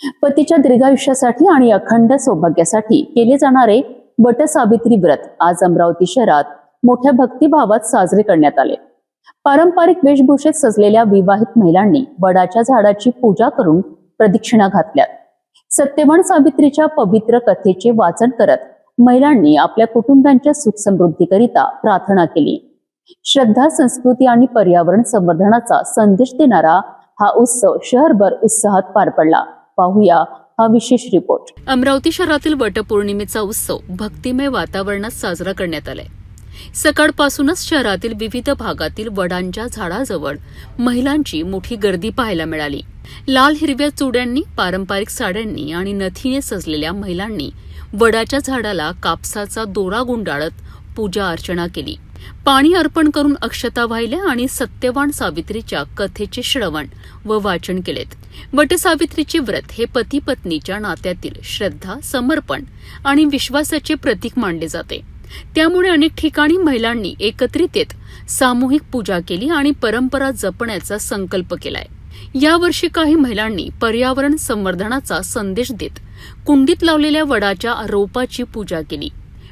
पतीच्या दीर्घायुष्यासाठी आणि अखंड सौभाग्यासाठी केले जाणारे वटसावित्री व्रत आज अमरावती शहरात मोठ्या भक्तिभावात साजरे करण्यात आले। पारंपरिक वेशभूषेत सजलेल्या विवाहित महिलांनी वडाच्या झाडाची पूजा करून प्रदक्षिणा घातल्यात। सत्यवान सावित्रीच्या पवित्र कथेचे वाचन करत महिलांनी आपल्या कुटुंबांच्या सुख समृद्धीकरिता प्रार्थना केली। श्रद्धा, संस्कृती आणि पर्यावरण संवर्धनाचा संदेश देणारा हा उत्सव शहरभर उत्साहात पार पडला। पाहूया हा विशेष रिपोर्ट। अमरावती शहरातील वटपौर्णिमेचा उत्सव भक्तिमय वातावरणात साजरा करण्यात आलाय। सकाळपासूनच शहरातील विविध भागातील वडांच्या झाडाजवळ महिलांची मोठी गर्दी पाहायला मिळाली। लाल हिरव्या चुड्यांनी, पारंपरिक साड्यांनी आणि नथीने सजलेल्या महिलांनी वडाच्या झाडाला कापसाचा दोरा गुंडाळत पूजा अर्चना केली। पाणी अर्पण करून अक्षता वाहिल्या आणि सत्यवान सावित्रीच्या कथेचे श्रवण व वाचन केलेत। वटसावित्रीचे व्रत हे पती पत्नीच्या नात्यातील श्रद्धा, समर्पण आणि विश्वासाचे प्रतीक मानले जाते। त्यामुळे अनेक ठिकाणी महिलांनी एकत्रित येत सामूहिक पूजा केली आणि परंपरा जपण्याचा संकल्प केलाय। यावर्षी काही महिलांनी पर्यावरण संवर्धनाचा संदेश देत कुंडीत लावलेल्या वडाच्या रोपाची पूजा केली।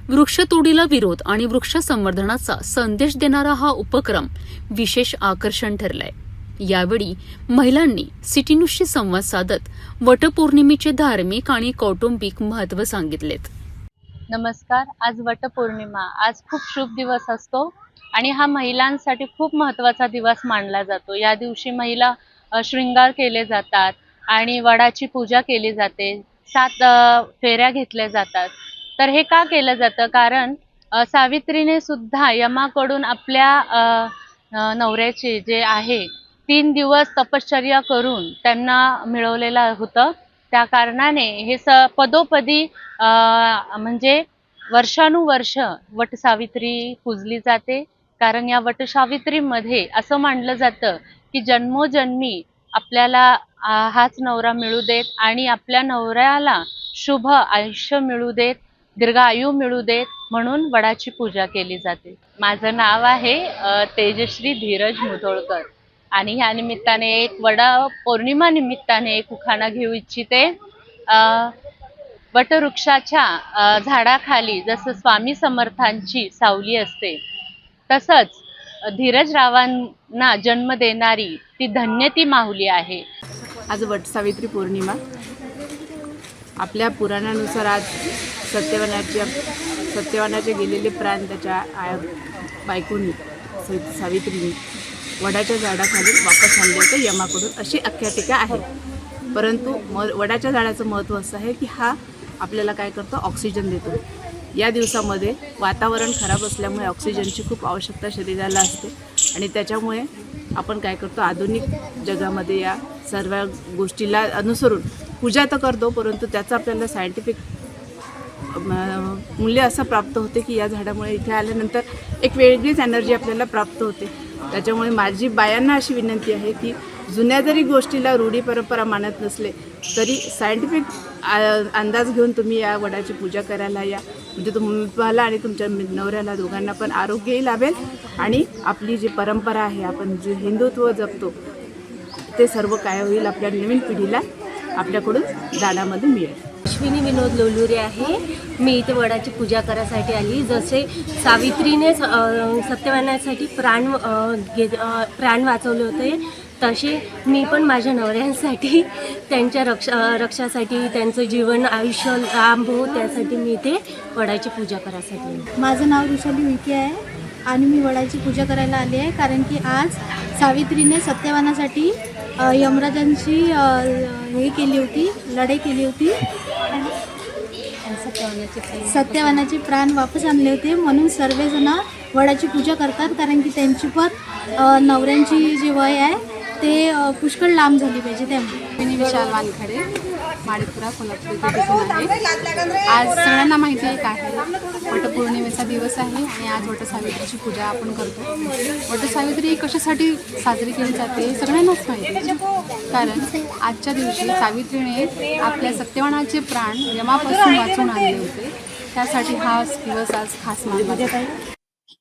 वृक्षतोडीला विरोध आणि वृक्ष संवर्धनाचा संदेश देणारा हा उपक्रम विशेष आकर्षण ठरलाय। यावेळी महिलांनी सिटी न्यूजशी संवाद साधत वटपौर्णिमेचे धार्मिक आणि कौटुंबिक महत्त्व सांगितलेत। नमस्कार। आज वटपौर्णिमा, आज खूप शुभ दिवस असतो आणि हा महिलांसाठी खूप महत्त्वाचा दिवस मानला जातो। या दिवशी महिला शृंगार केले जातात आणि वडाची पूजा केली जाते, 7 फेऱ्या घेतल्या जातात। तर हे का केलं जातं? कारण सावित्रीने सुद्धा यमाकडून आपल्या नवऱ्याचे जे आहे 3 दिवस तपश्चर्या करून त्यांना मिळवलेलं होतं। त्या कारणाने हे पदोपदी म्हणजे वर्षानुवर्ष वटसावित्री पूजली जाते। कारण या वटसावित्रीमध्ये असं मानलं जातं की जन्मोजन्मी आपल्याला हाच नवरा मिळू देत आणि आपल्या नवऱ्याला शुभ आयुष्य मिळू देत, दीर्घायू मिळू देत, म्हणून वडाची पूजा केली जाते। माझं नाव आहे तेजश्री धीरज मुधोळकर आणि ह्या निमित्ताने एक वडा पौर्णिमा निमित्ताने एक उखाणा घेऊ इच्छिते। वटवृक्षाच्या झाडाखाली जसं स्वामी समर्थांची सावली असते, तसंच धीरजरावांना जन्म देणारी ती धन्य ती माऊली आहे। आज वटसावित्री पौर्णिमा। आपल्या पुराणानुसार आज सत्यवानाचे गेलेले प्राण त्याच्या बायकोनी सावित्रीने वडाच्या झाडाखाली वापस आणले होते यमाकडून, अशी आख्यायिका आहे। परंतु वडाच्या झाडाचं महत्त्व असं आहे की हा आपल्याला काय करतो, ऑक्सिजन देतो। या दिवसामध्ये वातावरण खराब असल्यामुळे ऑक्सिजनची खूप आवश्यकता शरीराला असते आणि त्याच्यामुळे आपण काय करतो, आधुनिक जगामध्ये या सर्व गोष्टीला अनुसरून पूजा तर करतो, परंतु त्याचं आपल्याला सायंटिफिक मूल्य असं प्राप्त होते की या झाडामुळे इथे आल्यानंतर एक वेगळीच एनर्जी आपल्याला प्राप्त होते। त्याच्यामुळे माझी बायांना अशी विनंती आहे की जुन्या जरी गोष्टीला रूढी परंपरा मानत नसले तरी सायंटिफिक अंदाज घेऊन तुम्ही या वडाची पूजा करायला या, म्हणजे तुम्हाला आणि तुमच्या नवऱ्याला दोघांना पण आरोग्यही लाभेल आणि आपली जी परंपरा आहे, आपण जे हिंदुत्व जपतो ते सर्व काय होईल, आपल्या नवीन पिढीला आपल्याकडून दानामध्ये मिळेल। अश्विनी विनोद लोलुरे आहे। मी इथे वडाची पूजा करायसाठी आली। जसे सावित्रीने सत्यवानासाठी प्राण वाचवले होते, तसे मी पण माझ्या नवऱ्यांसाठी त्यांच्या रक्षासाठी त्यांचं जीवन आयुष्य लांब हो त्यासाठी मी इथे वडाची पूजा करायसाठी आली। माझं नाव ऋषाली विके आहे आणि मी वडाची पूजा करायला आली आहे कारण की आज सावित्रीने सत्यवानासाठी यमराजांची हे केली होती, लढाई केली होती, सत्यवानाचे प्राण वापस आणले होते। म्हणून सर्वजण वडाची पूजा करतात कारण की त्यांची पण नवऱ्यांची जी वय आहे ते पुष्कळ लांब झाली पाहिजे। त्यामुळे मी विशाल वानखडे, माळीपुरा, कोल्हापूर इथे दिसून आहे। आज सगळ्यांना माहिती आहे काय आहे, वटपौर्णिमेचा दिवस आहे आणि आज वटसावित्रीची पूजा आपण करतो। वटसावित्री कशासाठी साजरी केली जाते हे सगळ्यांनाच माहिती आहे, कारण आजच्या दिवशी सावित्रीने आपल्या सत्यवानाचे प्राण यमापासून वाचून आणले होते, त्यासाठी हा दिवस आज खास मानला जातो।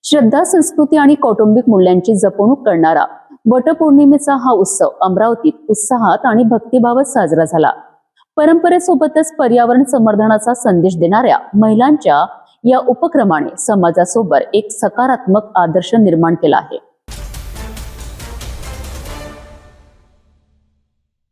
श्रद्धा, संस्कृती आणि कौटुंबिक मूल्यांची जपणूक करणारा वटपौर्णिमेचा हा उत्सव अमरावतीत उत्साहात आणि भक्तिभावात साजरा झाला। परंपरेसोबतच पर्यावरण संवर्धनाचा संदेश देणाऱ्या महिलांच्या या उपक्रमाने समाजासोबत एक सकारात्मक आदर्श निर्माण केला आहे.